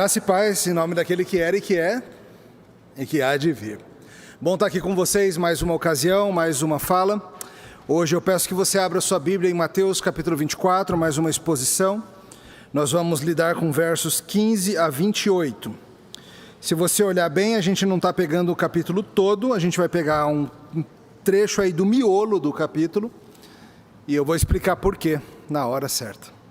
Graça e paz em nome daquele que era e que é e que há de vir. Bom estar aqui com vocês, mais uma ocasião, mais uma fala. Hoje eu peço que você abra sua Bíblia em Mateus capítulo 24, mais uma exposição. Nós vamos lidar com versos 15 a 28. Se você olhar bem, a gente não está pegando o capítulo todo, a gente vai pegar um trecho aí do miolo do capítulo e eu vou explicar por quê na hora certa.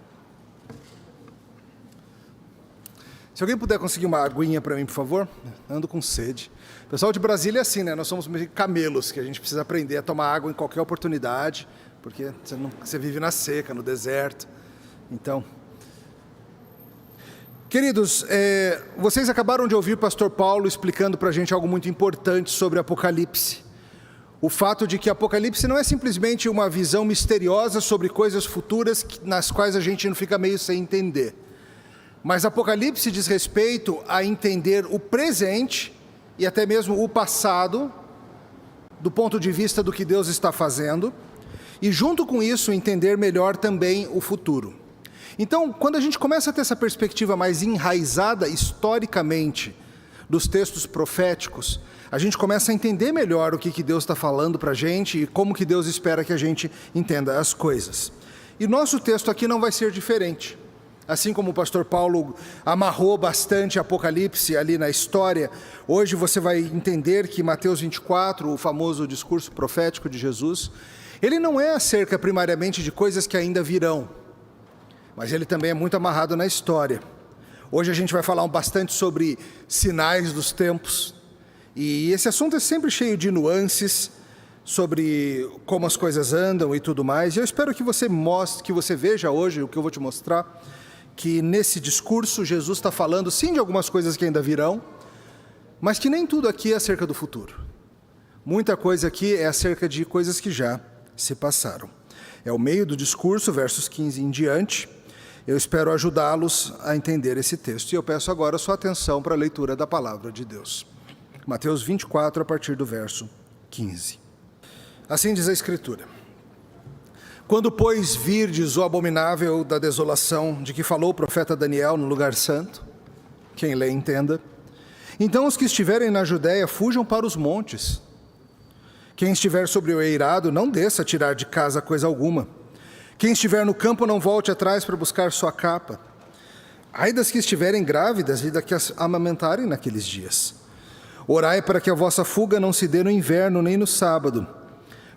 Se alguém puder conseguir uma aguinha para mim, por favor, ando com sede. O pessoal de Brasília é assim, né? Nós somos meio camelos, que a gente precisa aprender a tomar água em qualquer oportunidade, porque você vive na seca, no deserto. Então, queridos, vocês acabaram de ouvir o pastor Paulo explicando para a gente algo muito importante sobre Apocalipse. O fato de que Apocalipse não é simplesmente uma visão misteriosa sobre coisas futuras nas quais a gente não fica meio sem entender. Mas Apocalipse diz respeito a entender o presente e até mesmo o passado, do ponto de vista do que Deus está fazendo, e junto com isso entender melhor também o futuro. Então, quando a gente começa a ter essa perspectiva mais enraizada historicamente dos textos proféticos, a gente começa a entender melhor o que Deus está falando para a gente e como que Deus espera que a gente entenda as coisas. E nosso texto aqui não vai ser diferente. Assim como o pastor Paulo amarrou bastante Apocalipse ali na história, hoje você vai entender que Mateus 24, o famoso discurso profético de Jesus, ele não é acerca primariamente de coisas que ainda virão, mas ele também é muito amarrado na história. Hoje a gente vai falar bastante sobre sinais dos tempos, e esse assunto é sempre cheio de nuances sobre como as coisas andam e tudo mais, e eu espero que você mostre, que você veja hoje o que eu vou te mostrar, que nesse discurso Jesus está falando sim de algumas coisas que ainda virão, mas que nem tudo aqui é acerca do futuro. Muita coisa aqui é acerca de coisas que já se passaram. É o meio do discurso, versos 15 em diante. Eu espero ajudá-los a entender esse texto. E eu peço agora a sua atenção para a leitura da palavra de Deus. Mateus 24, a partir do verso 15. Assim diz a Escritura. Quando, pois, virdes o abominável da desolação de que falou o profeta Daniel no lugar santo, quem lê entenda, então os que estiverem na Judéia fujam para os montes. Quem estiver sobre o eirado não desça a tirar de casa coisa alguma. Quem estiver no campo não volte atrás para buscar sua capa. Ai das que estiverem grávidas e das que as amamentarem naqueles dias. Orai para que a vossa fuga não se dê no inverno nem no sábado,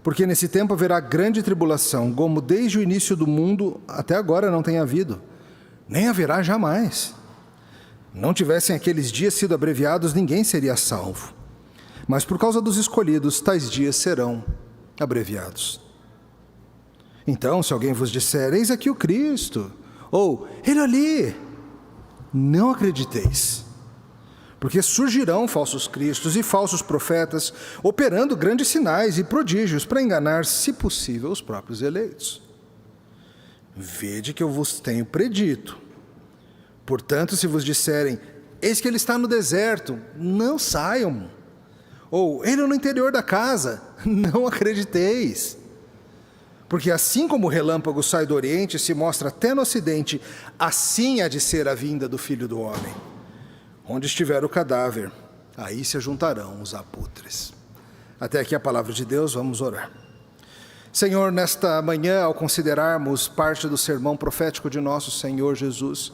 porque nesse tempo haverá grande tribulação, como desde o início do mundo até agora não tem havido, nem haverá jamais. Não tivessem aqueles dias sido abreviados, ninguém seria salvo. Mas por causa dos escolhidos, tais dias serão abreviados. Então, se alguém vos disser, eis aqui o Cristo, ou ele ali, não acrediteis. Porque surgirão falsos cristos e falsos profetas, operando grandes sinais e prodígios para enganar, se possível, os próprios eleitos. Vede que eu vos tenho predito. Portanto, se vos disserem, eis que ele está no deserto, não saiam. Ou, ele é no interior da casa, não acrediteis. Porque assim como o relâmpago sai do oriente e se mostra até no ocidente, assim há de ser a vinda do Filho do Homem. Onde estiver o cadáver, aí se juntarão os abutres. Até aqui a palavra de Deus, vamos orar. Senhor, nesta manhã, ao considerarmos parte do sermão profético de nosso Senhor Jesus,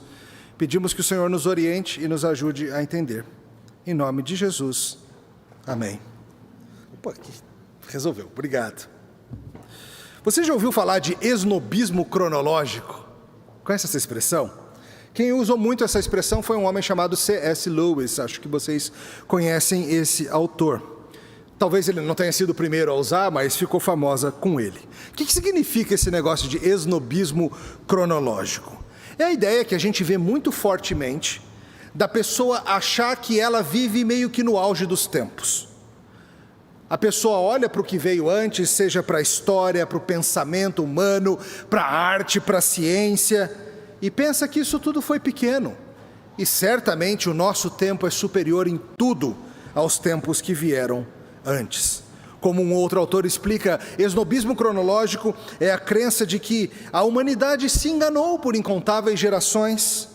pedimos que o Senhor nos oriente e nos ajude a entender. Em nome de Jesus, amém. Opa, aqui, resolveu, obrigado. Você já ouviu falar de esnobismo cronológico? Conhece essa expressão? Quem usou muito essa expressão foi um homem chamado C.S. Lewis, acho que vocês conhecem esse autor. Talvez ele não tenha sido o primeiro a usar, mas ficou famosa com ele. O que significa esse negócio de esnobismo cronológico? É a ideia que a gente vê muito fortemente da pessoa achar que ela vive meio que no auge dos tempos. A pessoa olha para o que veio antes, seja para a história, para o pensamento humano, para a arte, para a ciência, e pensa que isso tudo foi pequeno. E certamente o nosso tempo é superior em tudo aos tempos que vieram antes. Como um outro autor explica, esnobismo cronológico é a crença de que a humanidade se enganou por incontáveis gerações.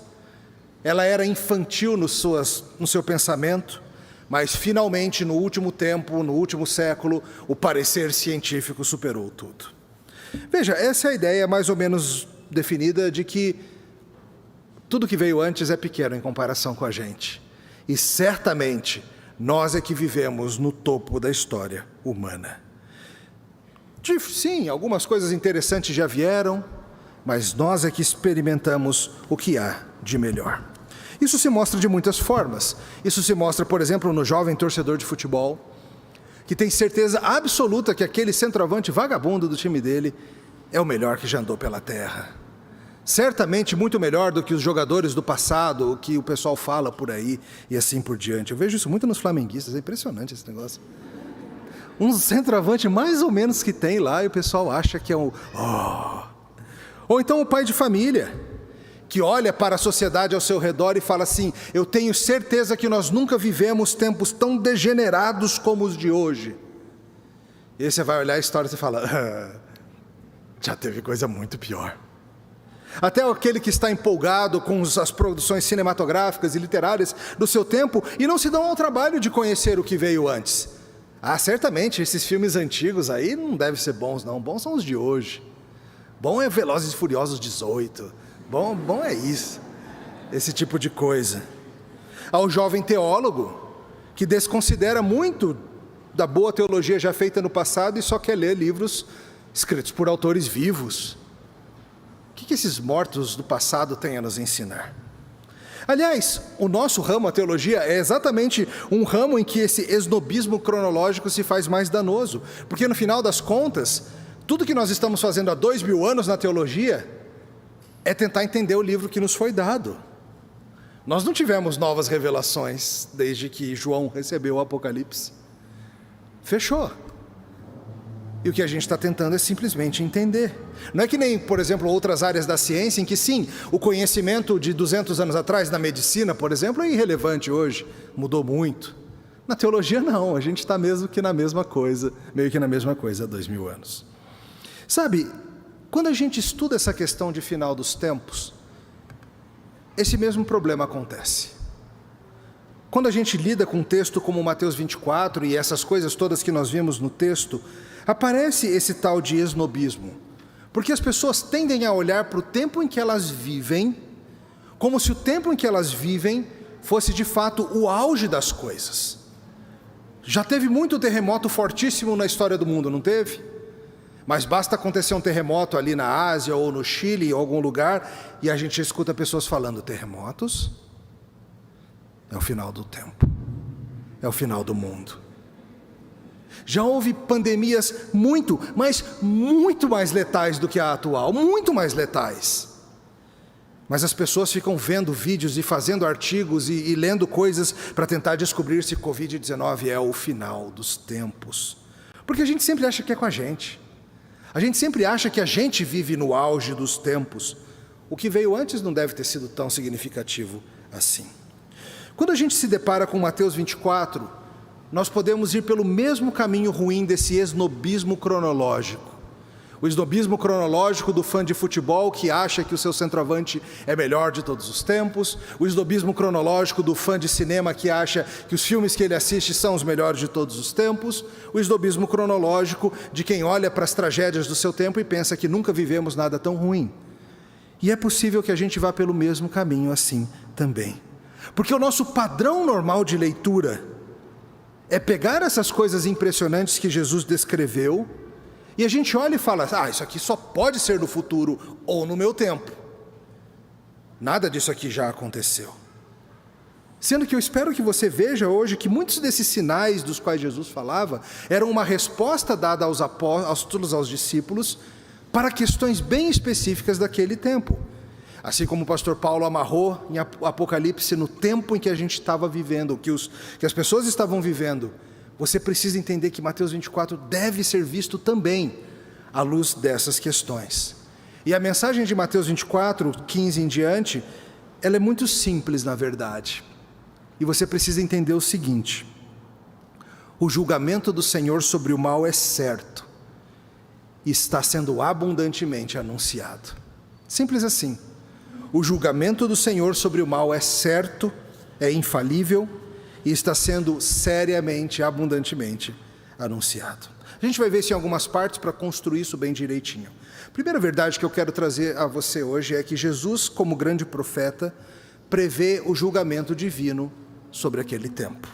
ela era infantil no seu pensamento, mas finalmente no último tempo, no último século, o parecer científico superou tudo. Veja, essa é a ideia mais ou menos definida de que tudo que veio antes é pequeno em comparação com a gente. E certamente nós é que vivemos no topo da história humana. Sim, algumas coisas interessantes já vieram, mas nós é que experimentamos o que há de melhor. Isso se mostra de muitas formas. Isso se mostra, por exemplo, no jovem torcedor de futebol, que tem certeza absoluta que aquele centroavante vagabundo do time dele é o melhor que já andou pela terra. Certamente muito melhor do que os jogadores do passado, o que o pessoal fala por aí e assim por diante. Eu vejo isso muito nos flamenguistas, é impressionante esse negócio. Um centroavante mais ou menos que tem lá e o pessoal acha que é um... Ou então o pai de família, que olha para a sociedade ao seu redor e fala assim: eu tenho certeza que nós nunca vivemos tempos tão degenerados como os de hoje. E aí você vai olhar a história e você fala: já teve coisa muito pior. Até aquele que está empolgado com as produções cinematográficas e literárias do seu tempo e não se dão ao trabalho de conhecer o que veio antes. Certamente esses filmes antigos aí não devem ser bons não, bons são os de hoje. Bom é Velozes e Furiosos 18, bom é isso, esse tipo de coisa. Ao jovem teólogo, que desconsidera muito da boa teologia já feita no passado e só quer ler livros escritos por autores vivos. O que esses mortos do passado têm a nos ensinar? Aliás, o nosso ramo, a teologia, é exatamente um ramo em que esse esnobismo cronológico se faz mais danoso, porque no final das contas, tudo que nós estamos fazendo há 2000 anos na teologia é tentar entender o livro que nos foi dado. Nós não tivemos novas revelações desde que João recebeu o Apocalipse. Fechou. E o que a gente está tentando é simplesmente entender. Não é que nem, por exemplo, outras áreas da ciência em que sim, o conhecimento de 200 anos atrás na medicina, por exemplo, é irrelevante hoje, mudou muito. Na teologia não, a gente está meio que na mesma coisa há 2000 anos. Sabe, quando a gente estuda essa questão de final dos tempos, esse mesmo problema acontece. Quando a gente lida com um texto como Mateus 24 e essas coisas todas que nós vimos no texto, aparece esse tal de esnobismo, porque as pessoas tendem a olhar para o tempo em que elas vivem, como se o tempo em que elas vivem fosse de fato o auge das coisas. Já teve muito terremoto fortíssimo na história do mundo, não teve? Mas basta acontecer um terremoto ali na Ásia ou no Chile, em algum lugar, e a gente escuta pessoas falando: terremotos? É o final do tempo, é o final do mundo. Já houve pandemias muito mais letais do que a atual, muito mais letais. Mas as pessoas ficam vendo vídeos e fazendo artigos e lendo coisas para tentar descobrir se Covid-19 é o final dos tempos. Porque a gente sempre acha que é com a gente. A gente sempre acha que a gente vive no auge dos tempos. O que veio antes não deve ter sido tão significativo assim. Quando a gente se depara com Mateus 24, nós podemos ir pelo mesmo caminho ruim desse esnobismo cronológico. O esnobismo cronológico do fã de futebol que acha que o seu centroavante é melhor de todos os tempos. O esnobismo cronológico do fã de cinema que acha que os filmes que ele assiste são os melhores de todos os tempos. O esnobismo cronológico de quem olha para as tragédias do seu tempo e pensa que nunca vivemos nada tão ruim. E é possível que a gente vá pelo mesmo caminho assim também. Porque o nosso padrão normal de leitura é pegar essas coisas impressionantes que Jesus descreveu e a gente olha e fala: isso aqui só pode ser no futuro ou no meu tempo. Nada disso aqui já aconteceu. Sendo que eu espero que você veja hoje que muitos desses sinais dos quais Jesus falava eram uma resposta dada aos apóstolos, aos discípulos, para questões bem específicas daquele tempo. Assim como o pastor Paulo amarrou em Apocalipse no tempo em que a gente estava vivendo, que as pessoas estavam vivendo, você precisa entender que Mateus 24 deve ser visto também à luz dessas questões. E a mensagem de Mateus 24, 15 em diante, ela é muito simples na verdade. E você precisa entender o seguinte: o julgamento do Senhor sobre o mal é certo e está sendo abundantemente anunciado. Simples assim. o julgamento do Senhor sobre o mal é certo, é infalível e está sendo seriamente, abundantemente anunciado. A gente vai ver isso em algumas partes para construir isso bem direitinho. A primeira verdade que eu quero trazer a você hoje é que Jesus, como grande profeta, prevê o julgamento divino sobre aquele tempo.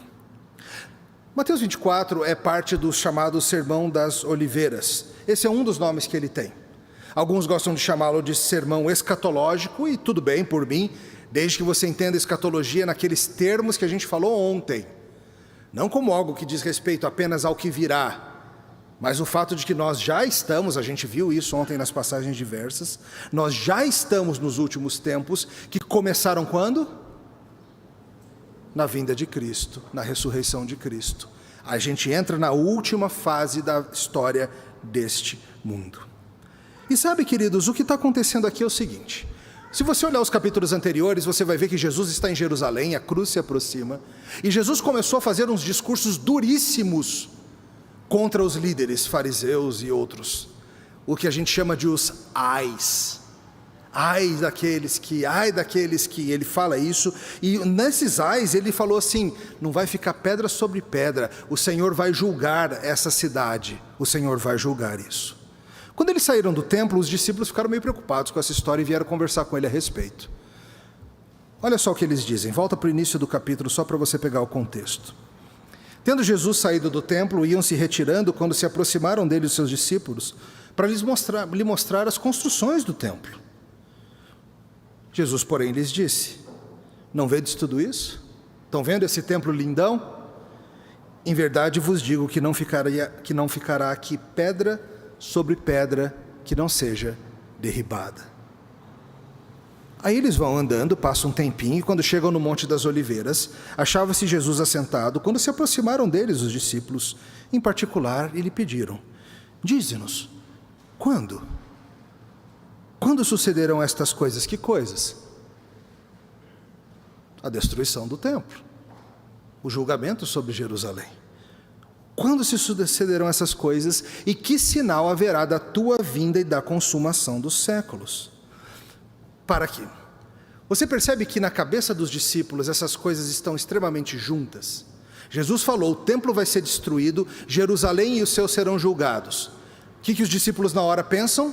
Mateus 24 é parte do chamado Sermão das Oliveiras. Esse é um dos nomes que ele tem. Alguns gostam de chamá-lo de sermão escatológico, e tudo bem por mim, desde que você entenda escatologia naqueles termos que a gente falou ontem. Não como algo que diz respeito apenas ao que virá, mas o fato de que nós já estamos, a gente viu isso ontem nas passagens diversas, nós já estamos nos últimos tempos, que começaram quando? Na vinda de Cristo, na ressurreição de Cristo. A gente entra na última fase da história deste mundo. E sabe, queridos, o que está acontecendo aqui é o seguinte: se você olhar os capítulos anteriores, você vai ver que Jesus está em Jerusalém, a cruz se aproxima, e Jesus começou a fazer uns discursos duríssimos contra os líderes fariseus e outros, o que a gente chama de os ais. Ai daqueles que, ele fala isso, e nesses ais ele falou assim: não vai ficar pedra sobre pedra, o Senhor vai julgar essa cidade, o Senhor vai julgar isso. Quando eles saíram do templo, os discípulos ficaram meio preocupados com essa história e vieram conversar com ele a respeito. Olha só o que eles dizem, volta para o início do capítulo só para você pegar o contexto. Tendo Jesus saído do templo, iam se retirando quando se aproximaram dele os seus discípulos, para lhe mostrar as construções do templo. Jesus, porém, lhes disse: não vedes tudo isso? Estão vendo esse templo lindão? Em verdade vos digo que não ficará aqui pedra sobre pedra que não seja derribada. Aí eles vão andando, passa um tempinho, e quando chegam no Monte das Oliveiras, achava-se Jesus assentado. Quando se aproximaram deles os discípulos, em particular, e lhe pediram: dize-nos, quando? Quando sucederão estas coisas? Que coisas? A destruição do templo, o julgamento sobre Jerusalém. Quando se sucederão essas coisas, e que sinal haverá da tua vinda e da consumação dos séculos? Para quê? Você percebe que na cabeça dos discípulos essas coisas estão extremamente juntas. Jesus falou: o templo vai ser destruído, Jerusalém e os seus serão julgados. O que os discípulos na hora pensam?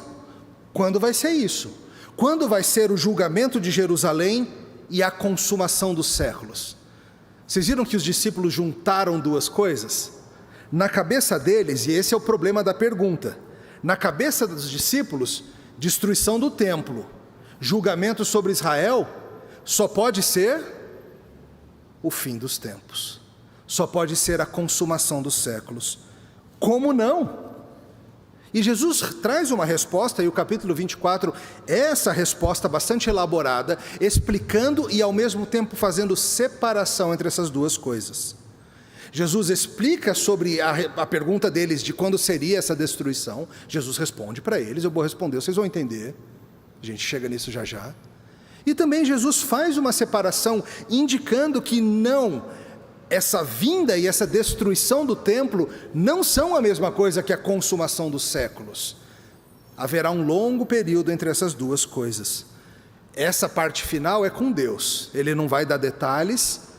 Quando vai ser isso? Quando vai ser o julgamento de Jerusalém e a consumação dos séculos? Vocês viram que os discípulos juntaram duas coisas? Na cabeça deles, e esse é o problema da pergunta, na cabeça dos discípulos, destruição do templo, julgamento sobre Israel, só pode ser o fim dos tempos, só pode ser a consumação dos séculos. Como não? E Jesus traz uma resposta, e o capítulo 24 é essa resposta bastante elaborada, explicando e ao mesmo tempo fazendo separação entre essas duas coisas. Jesus explica sobre a pergunta deles de quando seria essa destruição. Jesus responde para eles, eu vou responder, vocês vão entender. A gente chega nisso já já. E também Jesus faz uma separação, indicando que não, essa vinda e essa destruição do templo não são a mesma coisa que a consumação dos séculos. Haverá um longo período entre essas duas coisas. Essa parte final é com Deus, Ele não vai dar detalhes.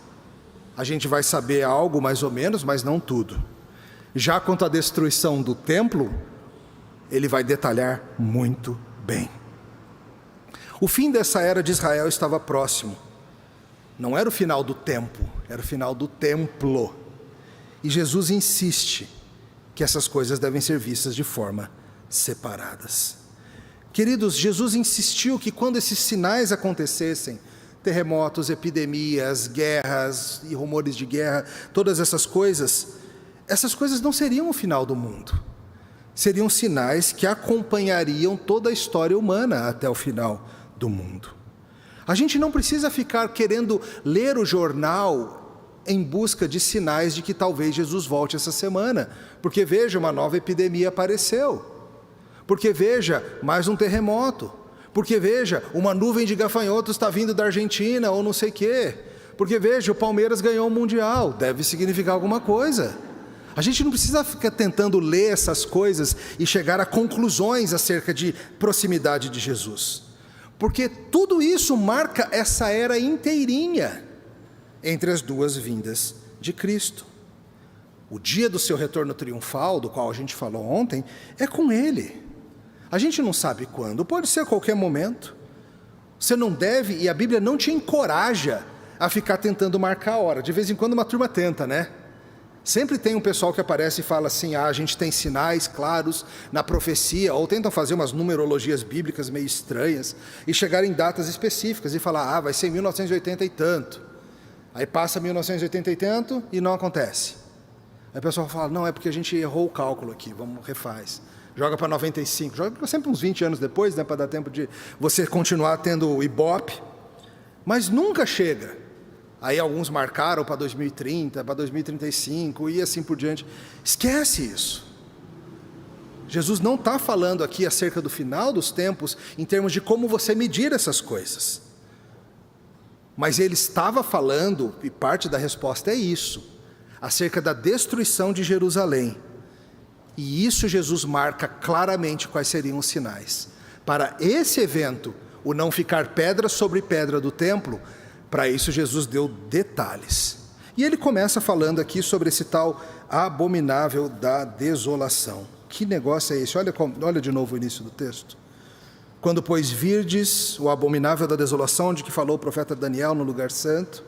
A gente vai saber algo mais ou menos, mas não tudo. Já quanto à destruição do templo, ele vai detalhar muito bem. O fim dessa era de Israel estava próximo. Não era o final do tempo, era o final do templo. E Jesus insiste que essas coisas devem ser vistas de forma separadas. Queridos, Jesus insistiu que quando esses sinais acontecessem, terremotos, epidemias, guerras e rumores de guerra, todas essas coisas não seriam o final do mundo. Seriam sinais que acompanhariam toda a história humana até o final do mundo. A gente não precisa ficar querendo ler o jornal em busca de sinais de que talvez Jesus volte essa semana, porque veja, uma nova epidemia apareceu, porque veja, mais um terremoto, porque veja, uma nuvem de gafanhotos está vindo da Argentina ou não sei o quê. Porque veja, o Palmeiras ganhou o Mundial, deve significar alguma coisa. A gente não precisa ficar tentando ler essas coisas e chegar a conclusões acerca de proximidade de Jesus. porque tudo isso marca essa era inteirinha entre as duas vindas de Cristo. O dia do seu retorno triunfal, do qual a gente falou ontem, é com Ele. A gente não sabe quando, pode ser a qualquer momento. Você não deve, e a Bíblia não te encoraja a ficar tentando marcar a hora. De vez em quando uma turma tenta, né? Sempre tem um pessoal que aparece e fala assim, a gente tem sinais claros na profecia, ou tentam fazer umas numerologias bíblicas meio estranhas, e chegar em datas específicas, e falar, vai ser em 1980 e tanto. Aí passa 1980 e tanto, e não acontece. Aí o pessoal fala, não, é porque a gente errou o cálculo aqui, vamos, refaz. Joga para 95, joga sempre uns 20 anos depois, né, para dar tempo de você continuar tendo o Ibope, mas nunca chega. Aí alguns marcaram para 2030, para 2035 e assim por diante. Esquece isso. Jesus não está falando aqui acerca do final dos tempos, em termos de como você medir essas coisas. Mas ele estava falando, e parte da resposta é isso, acerca da destruição de Jerusalém. E isso Jesus marca claramente quais seriam os sinais. Para esse evento, o não ficar pedra sobre pedra do templo, para isso Jesus deu detalhes. E ele começa falando aqui sobre esse tal abominável da desolação. Que negócio é esse? Olha de novo o início do texto. Quando, pois, virdes o abominável da desolação, de que falou o profeta Daniel no lugar santo,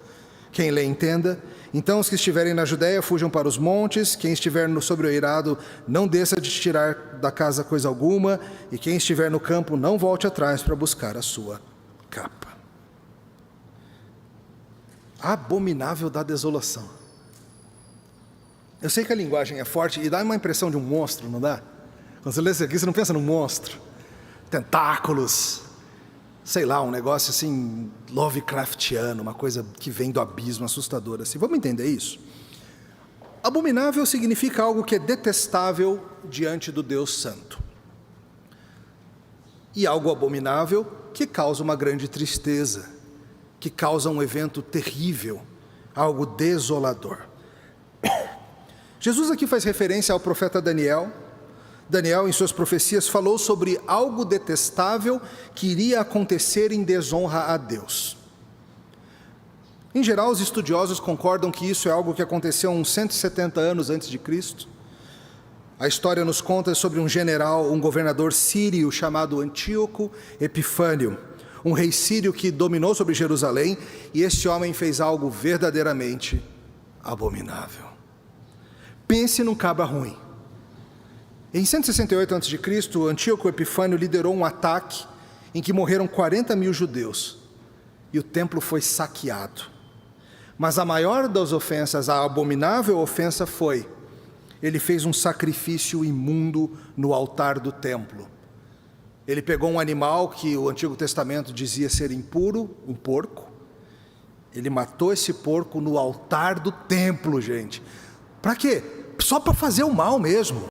quem lê entenda. Então os que estiverem na Judéia fujam para os montes, quem estiver sobre o eirado não desça de tirar da casa coisa alguma, e quem estiver no campo não volte atrás para buscar a sua capa. Abominável da desolação. Eu sei que a linguagem é forte e dá uma impressão de um monstro, não dá? Quando você lê isso aqui, você não pensa num monstro. Tentáculos, sei lá, um negócio assim, Lovecraftiano, uma coisa que vem do abismo, assustadora assim. Vamos entender isso? Abominável significa algo que é detestável diante do Deus Santo. E algo abominável que causa uma grande tristeza, que causa um evento terrível, algo desolador. Jesus aqui faz referência ao profeta Daniel. Daniel, em suas profecias, falou sobre algo detestável que iria acontecer em desonra a Deus. Em geral, os estudiosos concordam que isso é algo que aconteceu uns 170 anos antes de Cristo. A história nos conta sobre um general, um governador sírio chamado Antíoco Epifânio, um rei sírio que dominou sobre Jerusalém, e este homem fez algo verdadeiramente abominável. Pense num cabra ruim. Em 168 a.C., Antíoco Epifânio liderou um ataque em que morreram 40 mil judeus e o templo foi saqueado. Mas a maior das ofensas, a abominável ofensa foi: ele fez um sacrifício imundo no altar do templo. Ele pegou um animal que o Antigo Testamento dizia ser impuro, um porco. Ele matou esse porco no altar do templo, gente. Para quê? Só para fazer o mal mesmo.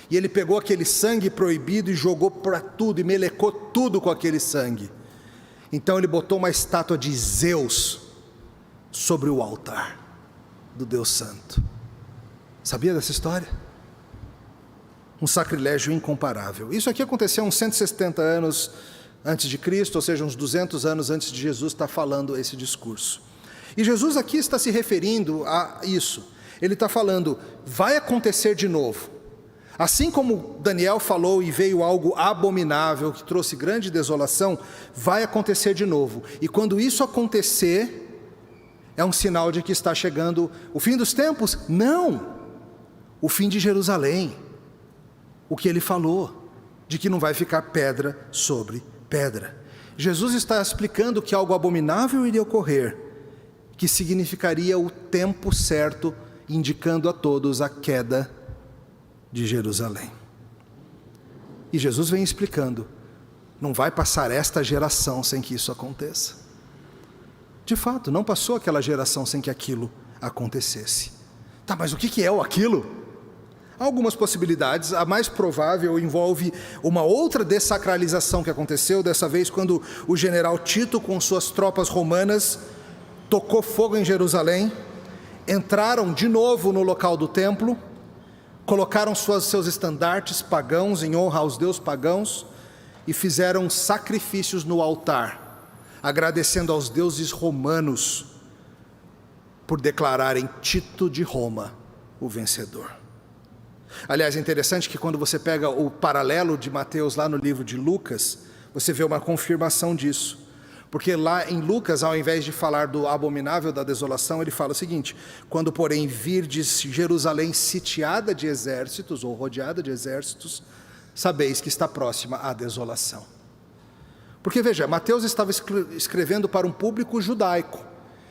E ele pegou aquele sangue proibido e jogou para tudo, e melecou tudo com aquele sangue. Então ele botou uma estátua de Zeus sobre o altar do Deus Santo. Sabia dessa história? Um sacrilégio incomparável. Isso aqui aconteceu uns 170 anos antes de Cristo, ou seja, uns 200 anos antes de Jesus estar falando esse discurso. E Jesus aqui está se referindo a isso. Ele está falando, vai acontecer de novo. Assim como Daniel falou e veio algo abominável, que trouxe grande desolação, vai acontecer de novo. E quando isso acontecer, é um sinal de que está chegando o fim dos tempos? Não! O fim de Jerusalém. O que ele falou, de que não vai ficar pedra sobre pedra. Jesus está explicando que algo abominável iria ocorrer, que significaria o tempo certo, indicando a todos a queda de Jerusalém. E Jesus vem explicando, não vai passar esta geração sem que isso aconteça. De fato, não passou aquela geração sem que aquilo acontecesse. Tá, mas o que é o aquilo? Há algumas possibilidades. A mais provável envolve uma outra dessacralização que aconteceu, dessa vez quando o general Tito, com suas tropas romanas, tocou fogo em Jerusalém, entraram de novo no local do templo, colocaram seus estandartes pagãos em honra aos deuses pagãos, e fizeram sacrifícios no altar, agradecendo aos deuses romanos por declararem Tito de Roma o vencedor. Aliás, é interessante que quando você pega o paralelo de Mateus lá no livro de Lucas, você vê uma confirmação disso. Porque lá em Lucas, ao invés de falar do abominável da desolação, ele fala o seguinte: quando porém virdes Jerusalém sitiada de exércitos, ou rodeada de exércitos, sabeis que está próxima a desolação. Porque veja, Mateus estava escrevendo para um público judaico,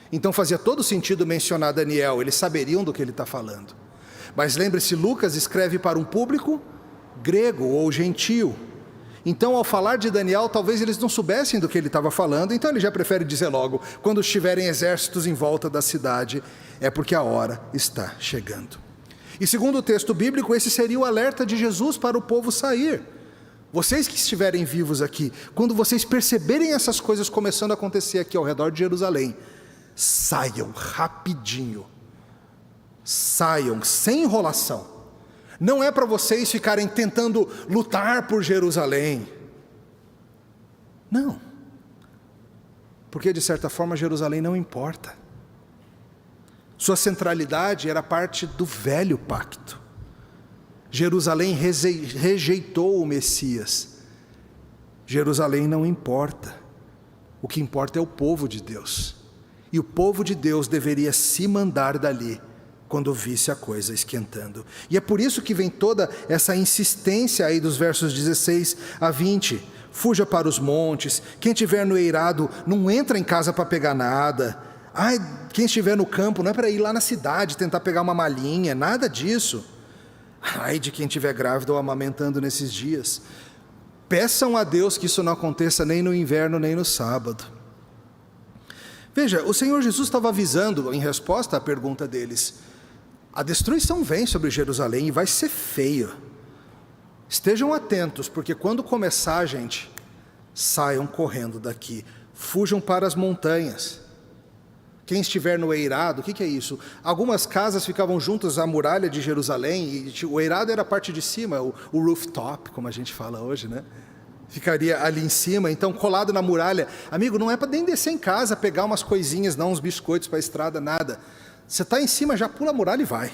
então fazia todo sentido mencionar Daniel, eles saberiam do que ele está falando. Mas lembre-se, Lucas escreve para um público grego ou gentio. Então, ao falar de Daniel, talvez eles não soubessem do que ele estava falando, então ele já prefere dizer logo: quando estiverem exércitos em volta da cidade, é porque a hora está chegando. E segundo o texto bíblico, esse seria o alerta de Jesus para o povo sair. Vocês que estiverem vivos aqui, quando vocês perceberem essas coisas começando a acontecer aqui ao redor de Jerusalém, saiam rapidinho, saiam sem enrolação. Não é para vocês ficarem tentando lutar por Jerusalém. Não. Porque de certa forma Jerusalém não importa. Sua centralidade era parte do velho pacto. Jerusalém rejeitou o Messias. Jerusalém não importa. O que importa é o povo de Deus. E o povo de Deus deveria se mandar dali quando visse a coisa esquentando. E é por isso que vem toda essa insistência aí dos versos 16 a 20. Fuja para os montes, quem estiver no eirado não entra em casa para pegar nada. Ai, quem estiver no campo não é para ir lá na cidade tentar pegar uma malinha, nada disso. Ai de quem estiver grávida ou amamentando nesses dias. Peçam a Deus que isso não aconteça nem no inverno nem no sábado. Veja, o Senhor Jesus estava avisando em resposta à pergunta deles: a destruição vem sobre Jerusalém e vai ser feio. Estejam atentos, porque quando começar, gente, saiam correndo daqui, fujam para as montanhas. Quem estiver no eirado, o que é isso? Algumas casas ficavam juntas à muralha de Jerusalém, e o eirado era a parte de cima, o rooftop, como a gente fala hoje, né? Ficaria ali em cima, então colado na muralha. Amigo, não é para nem descer em casa, pegar umas coisinhas, não, uns biscoitos para a estrada, nada. Você está em cima, já pula a muralha e vai.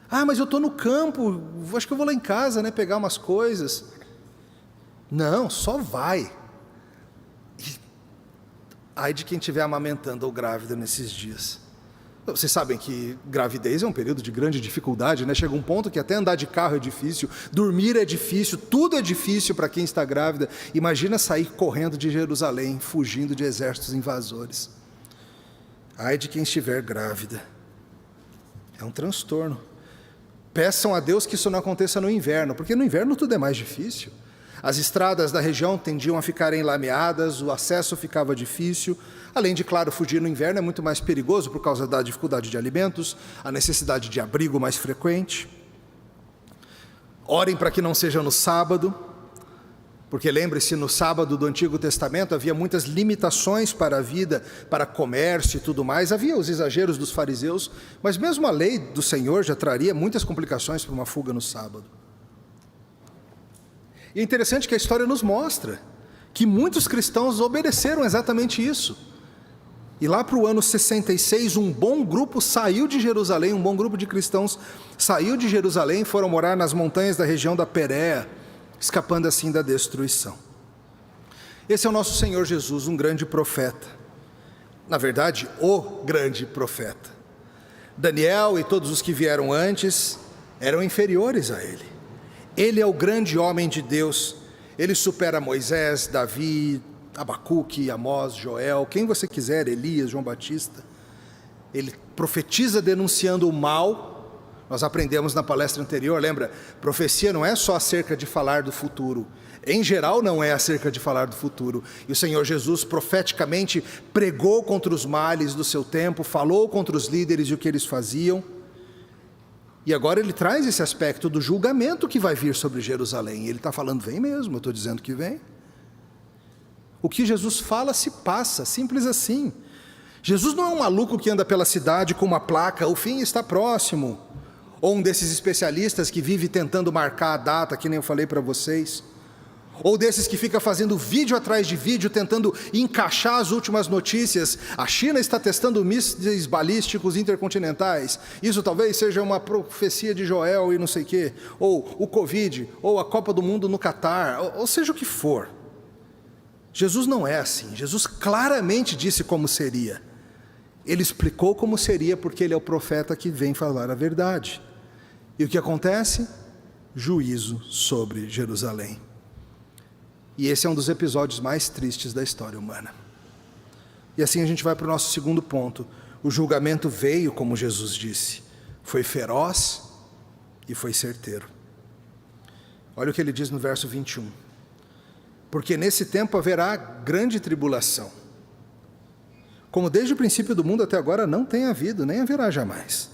Ah, mas eu estou no campo, acho que eu vou lá em casa, né, pegar umas coisas. Não, só vai. Ai de quem estiver amamentando ou grávida nesses dias. Vocês sabem que gravidez é um período de grande dificuldade, né? Chega um ponto que até andar de carro é difícil, dormir é difícil, tudo é difícil para quem está grávida. Imagina sair correndo de Jerusalém, fugindo de exércitos invasores. Ai de quem estiver grávida. É um transtorno. Peçam a Deus que isso não aconteça no inverno, porque no inverno tudo é mais difícil. As estradas da região tendiam a ficar enlameadas, o acesso ficava difícil. Além de, claro, fugir no inverno é muito mais perigoso por causa da dificuldade de alimentos, a necessidade de abrigo mais frequente. Orem para que não seja no sábado, porque lembre-se, no sábado do Antigo Testamento havia muitas limitações para a vida, para comércio e tudo mais. Havia os exageros dos fariseus, mas mesmo a lei do Senhor já traria muitas complicações para uma fuga no sábado. E é interessante que a história nos mostra que muitos cristãos obedeceram exatamente isso. E lá para o ano 66, um bom grupo saiu de Jerusalém, um bom grupo de cristãos saiu de Jerusalém e foram morar nas montanhas da região da Pérea, escapando assim da destruição. Esse é o nosso Senhor Jesus, um grande profeta. Na verdade, o grande profeta. Daniel e todos os que vieram antes eram inferiores a ele. Ele é o grande homem de Deus. Ele supera Moisés, Davi, Abacuque, Amós, Joel, quem você quiser, Elias, João Batista. Ele profetiza denunciando o mal. Nós aprendemos na palestra anterior, lembra? Profecia não é só acerca de falar do futuro. Em geral não é acerca de falar do futuro. E o Senhor Jesus profeticamente pregou contra os males do seu tempo, falou contra os líderes e o que eles faziam. E agora ele traz esse aspecto do julgamento que vai vir sobre Jerusalém. Ele está falando, vem mesmo, eu estou dizendo que vem. O que Jesus fala se passa, simples assim. Jesus não é um maluco que anda pela cidade com uma placa, o fim está próximo. Ou um desses especialistas que vive tentando marcar a data, que nem eu falei para vocês. Ou desses que fica fazendo vídeo atrás de vídeo, tentando encaixar as últimas notícias. A China está testando mísseis balísticos intercontinentais. Isso talvez seja uma profecia de Joel e não sei o quê. Ou o Covid, ou a Copa do Mundo no Catar, ou seja o que for. Jesus não é assim. Jesus claramente disse como seria. Ele explicou como seria porque ele é o profeta que vem falar a verdade. E o que acontece? Juízo sobre Jerusalém. E esse é um dos episódios mais tristes da história humana. E assim a gente vai para o nosso segundo ponto. O julgamento veio, como Jesus disse. Foi feroz e foi certeiro. Olha o que ele diz no verso 21. Porque nesse tempo haverá grande tribulação, como desde o princípio do mundo até agora não tem havido, nem haverá jamais.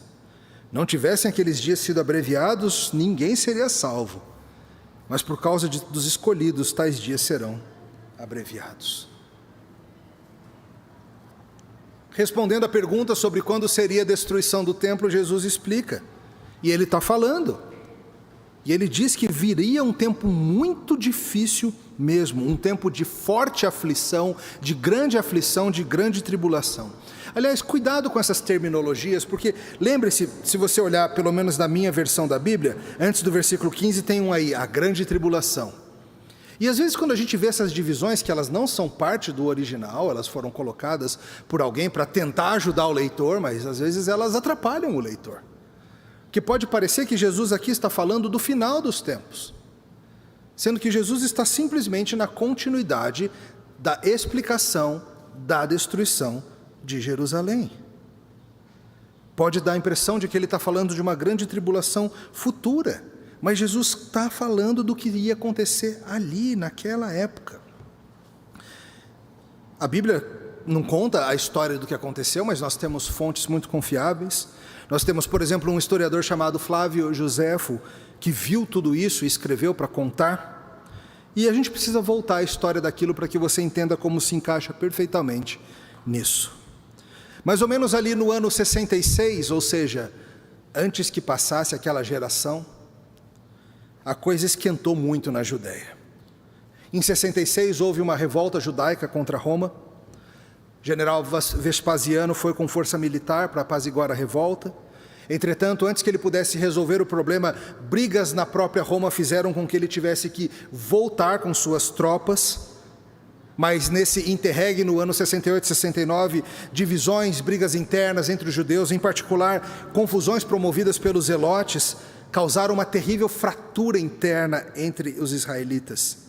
Não tivessem aqueles dias sido abreviados, ninguém seria salvo. Mas por causa dos escolhidos, tais dias serão abreviados. Respondendo à pergunta sobre quando seria a destruição do templo, Jesus explica. E ele está falando. E ele diz que viria um tempo muito difícil mesmo, um tempo de forte aflição, de grande tribulação. Aliás, cuidado com essas terminologias, porque lembre-se, se você olhar pelo menos na minha versão da Bíblia, antes do versículo 15 tem um aí, a grande tribulação. E às vezes quando a gente vê essas divisões, que elas não são parte do original, elas foram colocadas por alguém para tentar ajudar o leitor, mas às vezes elas atrapalham o leitor. Que pode parecer que Jesus aqui está falando do final dos tempos, sendo que Jesus está simplesmente na continuidade da explicação da destruição de Jerusalém. Pode dar a impressão de que ele está falando de uma grande tribulação futura, mas Jesus está falando do que iria acontecer ali, naquela época. A Bíblia não conta a história do que aconteceu, mas nós temos fontes muito confiáveis. Nós temos, por exemplo, um historiador chamado Flávio Josefo, que viu tudo isso e escreveu para contar. E a gente precisa voltar à história daquilo para que você entenda como se encaixa perfeitamente nisso. Mais ou menos ali no ano 66, ou seja, antes que passasse aquela geração, a coisa esquentou muito na Judéia. Em 66 houve uma revolta judaica contra Roma. O general Vespasiano foi com força militar para apaziguar a revolta. Entretanto, antes que ele pudesse resolver o problema, brigas na própria Roma fizeram com que ele tivesse que voltar com suas tropas. Mas nesse interregno, ano 68 e 69, divisões, brigas internas entre os judeus, em particular confusões promovidas pelos zelotes, causaram uma terrível fratura interna entre os israelitas.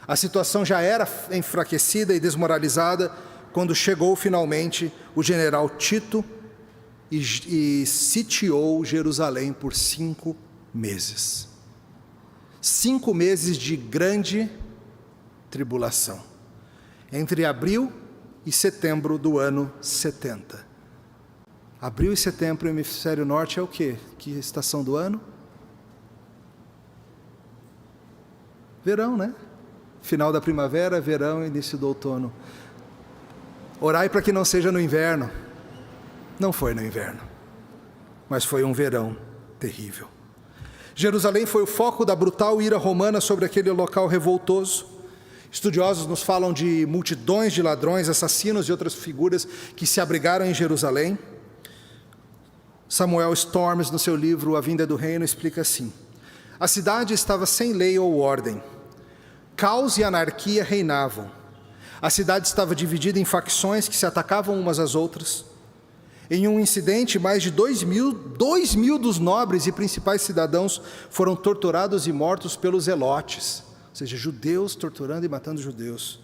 A situação já era enfraquecida e desmoralizada quando chegou finalmente o general Tito e sitiou Jerusalém por 5 meses. 5 meses de grande tribulação. Entre abril e setembro do ano 70. Abril e setembro, o hemisfério norte é o quê? Que estação do ano? Verão, né? Final da primavera, verão, início do outono. Orai para que não seja no inverno. Não foi no inverno, mas foi um verão terrível. Jerusalém foi o foco da brutal ira romana sobre aquele local revoltoso. Estudiosos nos falam de multidões de ladrões, assassinos e outras figuras que se abrigaram em Jerusalém. Samuel Storms, no seu livro A Vinda do Reino, explica assim: a cidade estava sem lei ou ordem. Caos e anarquia reinavam. A cidade estava dividida em facções que se atacavam umas às outras. Em um incidente, mais de 2 mil dos nobres e principais cidadãos foram torturados e mortos pelos zelotes, ou seja, judeus torturando e matando judeus.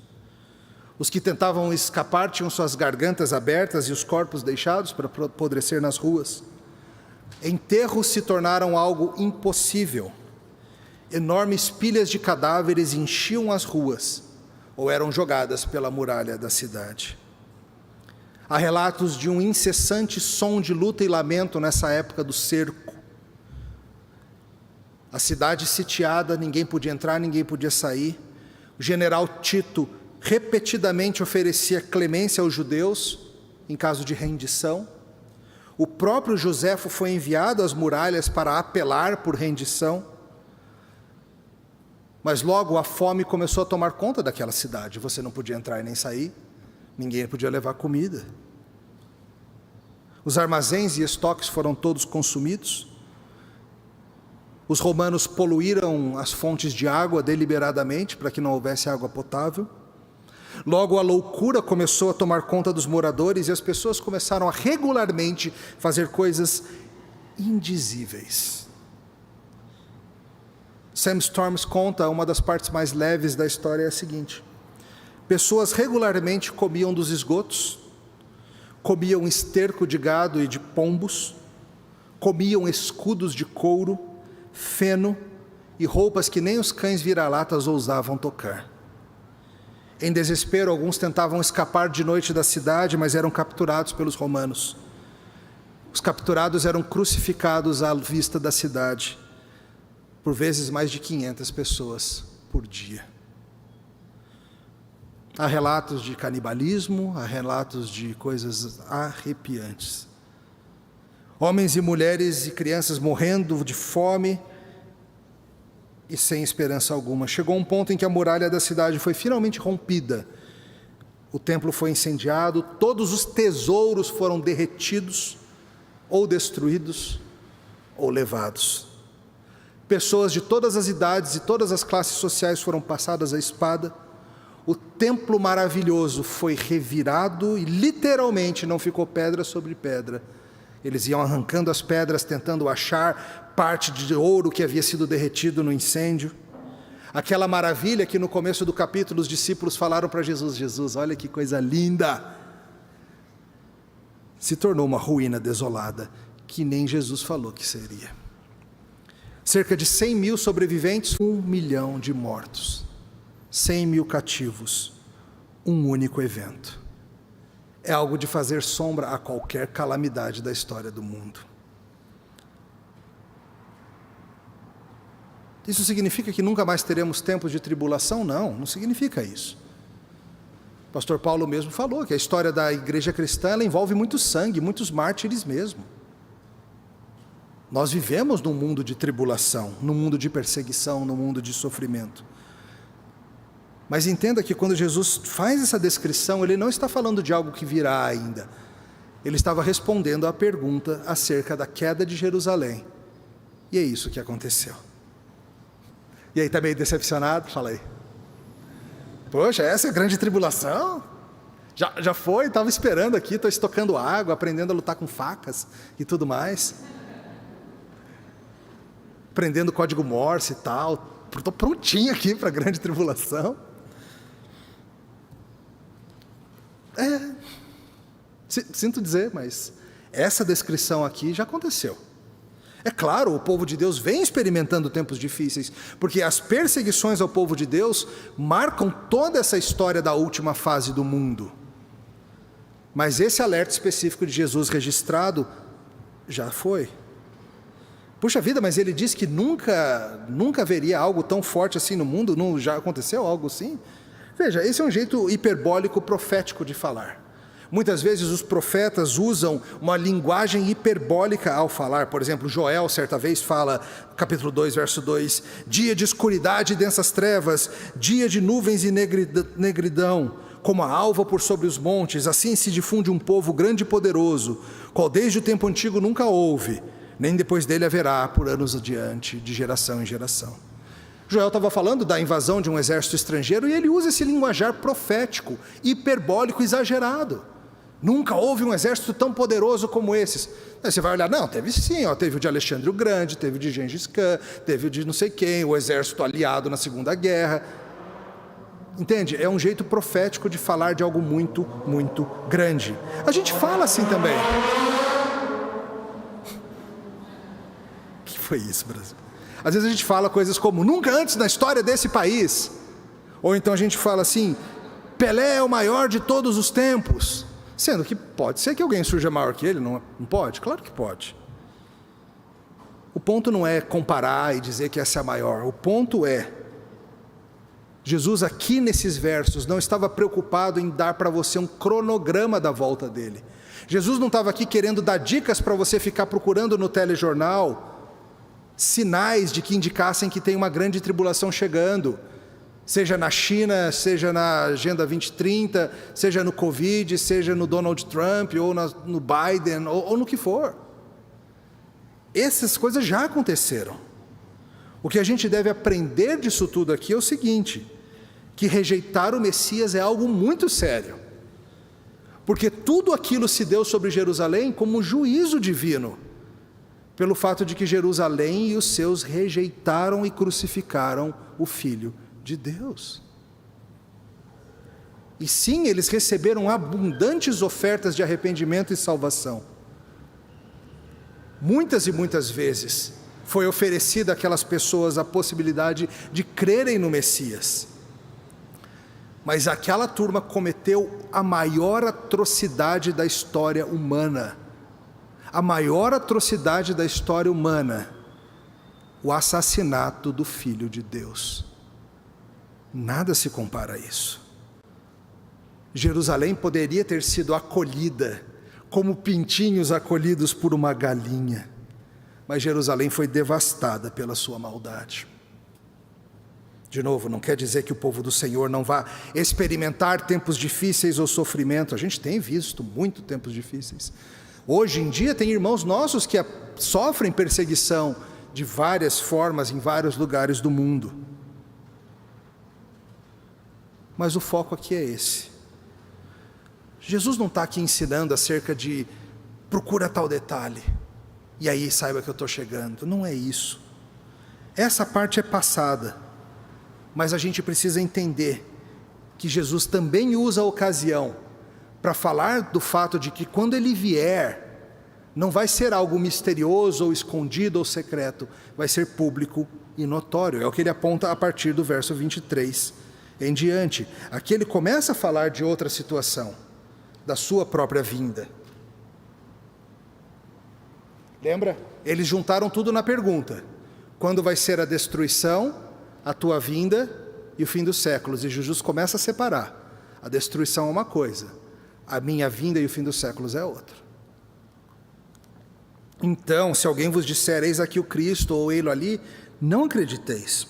Os que tentavam escapar tinham suas gargantas abertas e os corpos deixados para apodrecer nas ruas. Enterros se tornaram algo impossível. Enormes pilhas de cadáveres enchiam as ruas ou eram jogadas pela muralha da cidade. Há relatos de um incessante som de luta e lamento nessa época do cerco. A cidade sitiada, ninguém podia entrar, ninguém podia sair. O general Tito repetidamente oferecia clemência aos judeus em caso de rendição. O próprio Josefo foi enviado às muralhas para apelar por rendição. Mas logo a fome começou a tomar conta daquela cidade. Você não podia entrar e nem sair, ninguém podia levar comida. Os armazéns e estoques foram todos consumidos. Os romanos poluíram as fontes de água deliberadamente para que não houvesse água potável. Logo a loucura começou a tomar conta dos moradores e as pessoas começaram a regularmente fazer coisas indizíveis. Sam Storms conta, uma das partes mais leves da história é a seguinte: pessoas regularmente comiam dos esgotos, comiam esterco de gado e de pombos, comiam escudos de couro, feno e roupas que nem os cães vira-latas ousavam tocar. Em desespero, alguns tentavam escapar de noite da cidade, mas eram capturados pelos romanos. Os capturados eram crucificados à vista da cidade, por vezes mais de 500 pessoas por dia. Há relatos de canibalismo, há relatos de coisas arrepiantes. Homens e mulheres e crianças morrendo de fome e sem esperança alguma. Chegou um ponto em que a muralha da cidade foi finalmente rompida. O templo foi incendiado, todos os tesouros foram derretidos, ou destruídos, ou levados. Pessoas de todas as idades e todas as classes sociais foram passadas à espada. O templo maravilhoso foi revirado e literalmente não ficou pedra sobre pedra. Eles iam arrancando as pedras, tentando achar parte de ouro que havia sido derretido no incêndio. Aquela maravilha que no começo do capítulo os discípulos falaram para Jesus: Jesus, olha que coisa linda! Se tornou uma ruína desolada, que nem Jesus falou que seria. Cerca de 100 mil sobreviventes, 1 milhão de mortos. 100 mil cativos, um único evento. É algo de fazer sombra a qualquer calamidade da história do mundo. Isso significa que nunca mais teremos tempos de tribulação? Não, não significa isso. O pastor Paulo mesmo falou que a história da igreja cristã ela envolve muito sangue, muitos mártires mesmo. Nós vivemos num mundo de tribulação, num mundo de perseguição, num mundo de sofrimento. Mas entenda que quando Jesus faz essa descrição, ele não está falando de algo que virá ainda. Ele estava respondendo à pergunta acerca da queda de Jerusalém. E é isso que aconteceu. E aí, está meio decepcionado? Fala aí. Poxa, essa é a grande tribulação? Já foi, estava esperando aqui, estou estocando água, aprendendo a lutar com facas e tudo mais. Aprendendo código Morse e tal. Estou prontinho aqui para a grande tribulação. Sinto dizer, mas essa descrição aqui já aconteceu. É claro, o povo de Deus vem experimentando tempos difíceis, porque as perseguições ao povo de Deus marcam toda essa história da última fase do mundo. Mas esse alerta específico de Jesus registrado já foi. Puxa vida, mas ele disse que nunca haveria algo tão forte assim no mundo, não já aconteceu algo assim? Veja, esse é um jeito hiperbólico profético de falar. Muitas vezes os profetas usam uma linguagem hiperbólica ao falar. Por exemplo, Joel certa vez fala, capítulo 2, verso 2, dia de escuridade e densas trevas, dia de nuvens e negridão, como a alva por sobre os montes, assim se difunde um povo grande e poderoso, qual desde o tempo antigo nunca houve, nem depois dele haverá por anos adiante, de geração em geração. Joel estava falando da invasão de um exército estrangeiro e ele usa esse linguajar profético, hiperbólico, exagerado. Nunca houve um exército tão poderoso como esses. Aí você vai olhar, não, teve sim, teve o de Alexandre o Grande, teve o de Gengis Khan, teve o de não sei quem, o exército aliado na Segunda Guerra. Entende? É um jeito profético de falar de algo muito, muito grande. A gente fala assim também. O que foi isso, Brasil? Às vezes a gente fala coisas como, nunca antes na história desse país. Ou então a gente fala assim, Pelé é o maior de todos os tempos. Sendo que pode ser que alguém surja maior que ele, não pode? Claro que pode. O ponto não é comparar e dizer que essa é a maior. O ponto é, Jesus aqui nesses versos não estava preocupado em dar para você um cronograma da volta dele. Jesus não estava aqui querendo dar dicas para você ficar procurando no telejornal sinais de que indicassem que tem uma grande tribulação chegando, seja na China, seja na Agenda 2030, seja no Covid, seja no Donald Trump, ou no Biden, ou no que for. Essas coisas já aconteceram. O que a gente deve aprender disso tudo aqui é o seguinte, que rejeitar o Messias é algo muito sério, porque tudo aquilo se deu sobre Jerusalém como um juízo divino, pelo fato de que Jerusalém e os seus rejeitaram e crucificaram o Filho de Deus. E sim, eles receberam abundantes ofertas de arrependimento e salvação. Muitas e muitas vezes foi oferecida àquelas pessoas a possibilidade de crerem no Messias. Mas aquela turma cometeu a maior atrocidade da história humana. A maior atrocidade da história humana, o assassinato do Filho de Deus. Nada se compara a isso. Jerusalém poderia ter sido acolhida, como pintinhos acolhidos por uma galinha, mas Jerusalém foi devastada pela sua maldade. De novo, não quer dizer que o povo do Senhor não vá experimentar tempos difíceis ou sofrimento. A gente tem visto muito tempos difíceis. Hoje em dia tem irmãos nossos que sofrem perseguição de várias formas em vários lugares do mundo. Mas o foco aqui é esse. Jesus não está aqui ensinando acerca de procura tal detalhe, e aí saiba que eu estou chegando. Não é isso. Essa parte é passada, mas a gente precisa entender que Jesus também usa a ocasião para falar do fato de que quando Ele vier, não vai ser algo misterioso ou escondido ou secreto, vai ser público e notório. É o que ele aponta a partir do verso 23 em diante. Aqui ele começa a falar de outra situação, da sua própria vinda. Lembra? Eles juntaram tudo na pergunta: quando vai ser a destruição, a tua vinda e o fim dos séculos? E Jesus começa a separar. A destruição é uma coisa, a minha vinda e o fim dos séculos é outra. Então, se alguém vos disser, eis aqui o Cristo, ou ele ali, não acrediteis,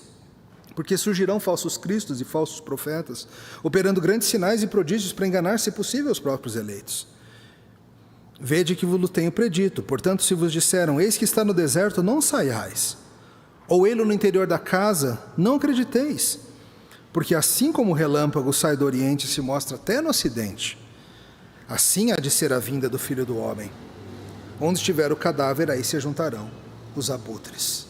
porque surgirão falsos cristos e falsos profetas, operando grandes sinais e prodígios para enganar, se possível, os próprios eleitos. Vede que vos tenho predito. Portanto, se vos disseram, eis que está no deserto, não saiais, ou ele no interior da casa, não acrediteis, porque assim como o relâmpago sai do oriente e se mostra até no ocidente, assim há de ser a vinda do Filho do Homem. Onde estiver o cadáver, aí se juntarão os abutres.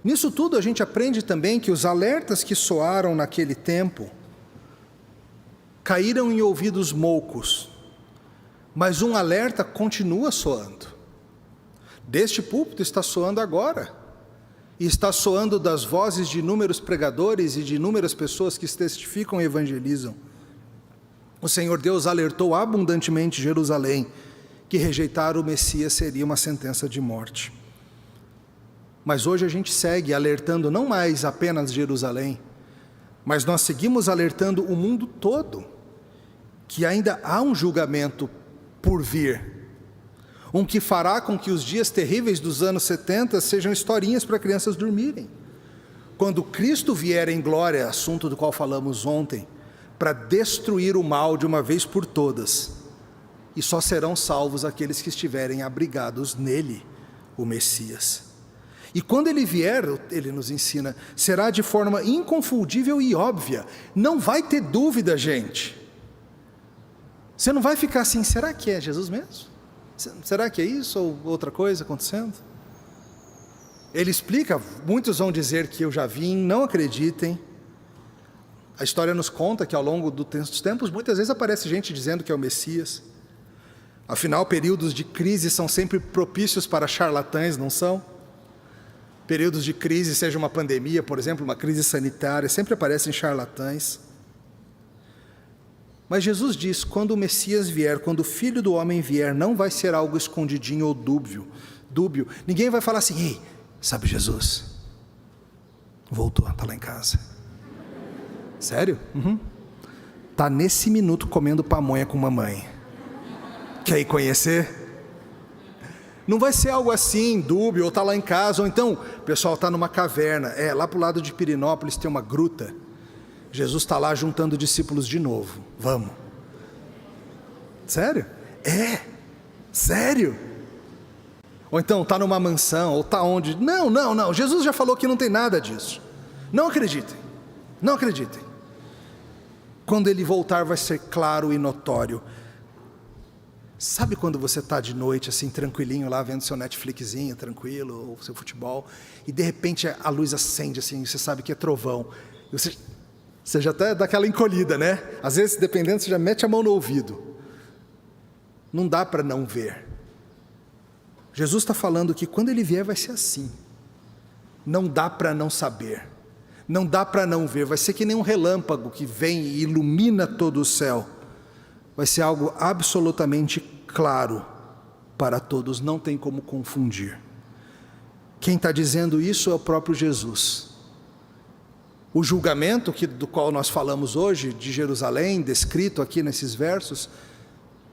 Nisso tudo a gente aprende também que os alertas que soaram naquele tempo caíram em ouvidos moucos, mas um alerta continua soando. Deste púlpito está soando agora, e está soando das vozes de inúmeros pregadores e de inúmeras pessoas que testificam e evangelizam. O Senhor Deus alertou abundantemente Jerusalém que rejeitar o Messias seria uma sentença de morte. Mas hoje a gente segue alertando não mais apenas Jerusalém, mas nós seguimos alertando o mundo todo, que ainda há um julgamento por vir, um que fará com que os dias terríveis dos anos 70 sejam historinhas para crianças dormirem. Quando Cristo vier em glória, assunto do qual falamos ontem, para destruir o mal de uma vez por todas, e só serão salvos aqueles que estiverem abrigados nele, o Messias. E quando ele vier, ele nos ensina, será de forma inconfundível e óbvia. Não vai ter dúvida, gente. Você não vai ficar assim, será que é Jesus mesmo? Será que é isso ou outra coisa acontecendo? Ele explica, muitos vão dizer que eu já vim, não acreditem. A história nos conta que ao longo dos tempos, muitas vezes aparece gente dizendo que é o Messias. Afinal, períodos de crise são sempre propícios para charlatães, não são? Períodos de crise, seja uma pandemia, por exemplo, uma crise sanitária, sempre aparecem charlatães. Mas Jesus diz, quando o Messias vier, quando o Filho do Homem vier, não vai ser algo escondidinho ou dúbio. Ninguém vai falar assim, ei, sabe Jesus? Voltou, está lá em casa. Sério? Está nesse minuto comendo pamonha com mamãe. Quer ir conhecer? Não vai ser algo assim, dúbio, ou está lá em casa, ou então, o pessoal está numa caverna. Lá para o lado de Pirinópolis tem uma gruta. Jesus está lá juntando discípulos de novo. Vamos. Sério? Sério? Ou então está numa mansão, ou está onde? Não. Jesus já falou que não tem nada disso. Não acreditem. Quando ele voltar vai ser claro e notório. Sabe quando você está de noite assim, tranquilinho lá, vendo seu Netflixzinho, tranquilo, ou seu futebol, e de repente a luz acende assim, você sabe que é trovão. E você já até dá aquela encolhida, né? Às vezes, dependendo, você já mete a mão no ouvido. Não dá para não ver. Jesus está falando que quando ele vier vai ser assim. Não dá para não saber. Não dá para não ver. Vai ser que nem um relâmpago que vem e ilumina todo o céu. Vai ser algo absolutamente claro para todos. Não tem como confundir. Quem está dizendo isso é o próprio Jesus. O julgamento do qual nós falamos hoje, de Jerusalém, descrito aqui nesses versos,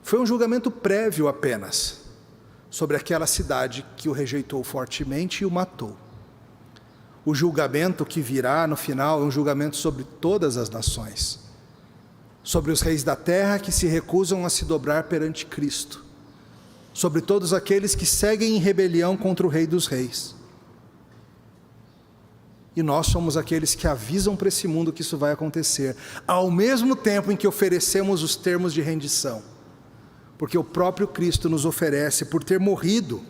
foi um julgamento prévio apenas, sobre aquela cidade que o rejeitou fortemente e o matou. O julgamento que virá no final é um julgamento sobre todas as nações, sobre os reis da terra que se recusam a se dobrar perante Cristo, sobre todos aqueles que seguem em rebelião contra o Rei dos Reis. E nós somos aqueles que avisam para esse mundo que isso vai acontecer, ao mesmo tempo em que oferecemos os termos de rendição. Porque o próprio Cristo nos oferece, por ter morrido,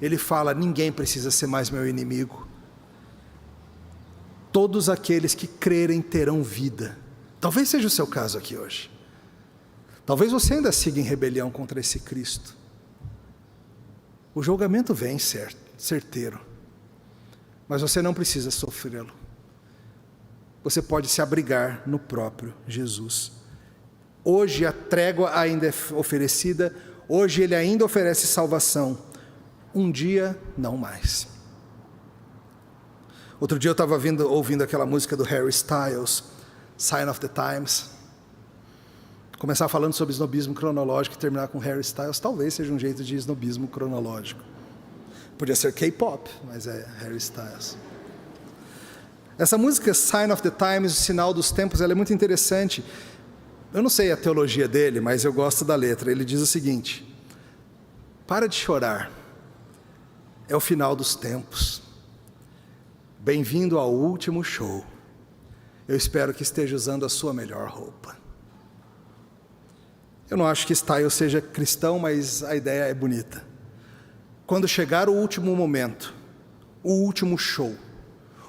ele fala: ninguém precisa ser mais meu inimigo. Todos aqueles que crerem terão vida. Talvez seja o seu caso aqui hoje. Talvez você ainda siga em rebelião contra esse Cristo. O julgamento vem certeiro. Mas você não precisa sofrê-lo. Você pode se abrigar no próprio Jesus. Hoje a trégua ainda é oferecida, hoje ele ainda oferece salvação. Um dia, não mais. Outro dia eu estava ouvindo aquela música do Harry Styles, Sign of the Times. Começar falando sobre snobismo cronológico e terminar com Harry Styles, talvez seja um jeito de snobismo cronológico. Podia ser K-pop, mas é Harry Styles. Essa música, Sign of the Times, o sinal dos tempos, ela é muito interessante. Eu não sei a teologia dele, mas eu gosto da letra. Ele diz o seguinte: para de chorar, é o final dos tempos. Bem-vindo ao último show. Eu espero que esteja usando a sua melhor roupa. Eu não acho que Style seja cristão, mas a ideia é bonita. Quando chegar o último momento, o último show,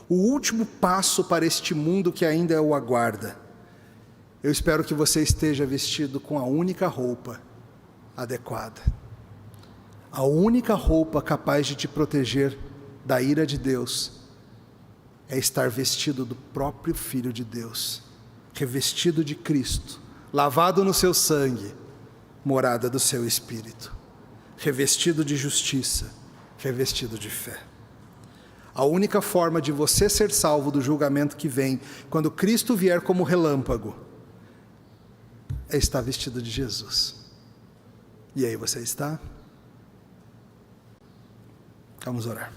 o último passo para este mundo que ainda o aguarda, eu espero que você esteja vestido com a única roupa adequada. A única roupa capaz de te proteger da ira de Deus é estar vestido do próprio Filho de Deus, revestido de Cristo, lavado no seu sangue, morada do seu Espírito, revestido de justiça, revestido de fé. A única forma de você ser salvo do julgamento que vem, quando Cristo vier como relâmpago, é estar vestido de Jesus. E aí, você está? Vamos orar.